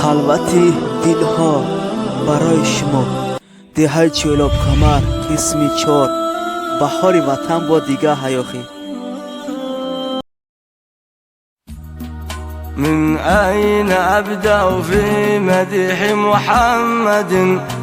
خلوتی دلها برای شما دههای چولاب کمر اسمی چار بهار وطن با دیگه حیاخی. من أين أبدأ في مدح محمد؟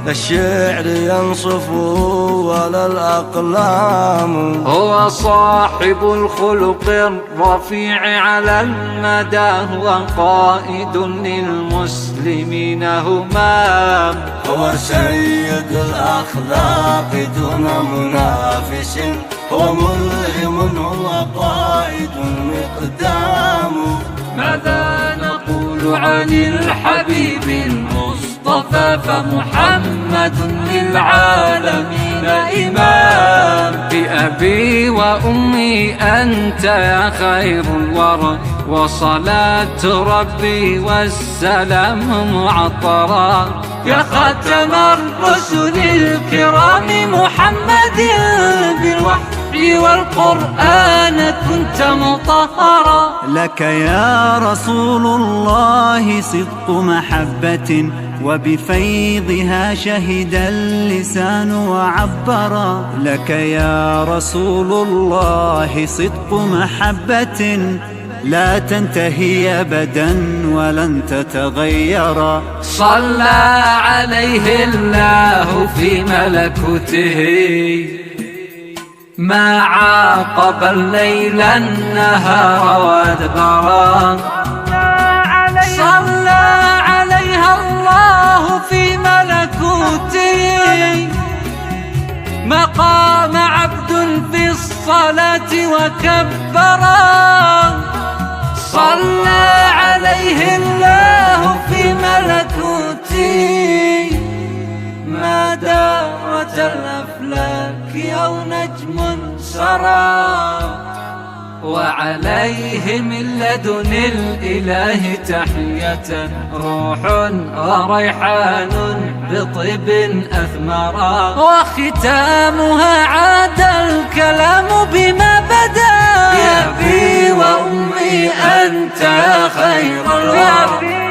لا الشعر ينصف ولا الأقلام. هو صاحب الخلق الرفيع على المدى، هو قائد للمسلمين همام. هو سيد الأخلاق دون منافس، هو ملهم، هو قائد مقدام. ماذا نقول عن الحبيب المصطفى؟ فمحمد للعالمين إمام. بأبي وأمي أنت يا خير الورى، وصلاة ربي والسلام معطرا. يا خاتم الرسل الكرام محمد، بالوحي والقرآن كنت مطهرا. لك يا رسول الله صدق محبة، وبفيضها شهد اللسان وعبرا. لك يا رسول الله صدق محبة لا تنتهي أبدا ولن تتغيرا. صلى عليه الله في ملكوته، ما عاقب الليل النهار وادبرا. صلى عليها الله في ملكوته، ما قام عبد في الصلاة وكبرا. صلى عليه الله في ملكوته، ما دارت الأفلاك أو نجم سرى. وعليه من لدن الإله تحية، روح وريحان بطيب أثمرا. وختامها عاد الكلام بما بدا، يا أبي وأمي أنت خير الورى.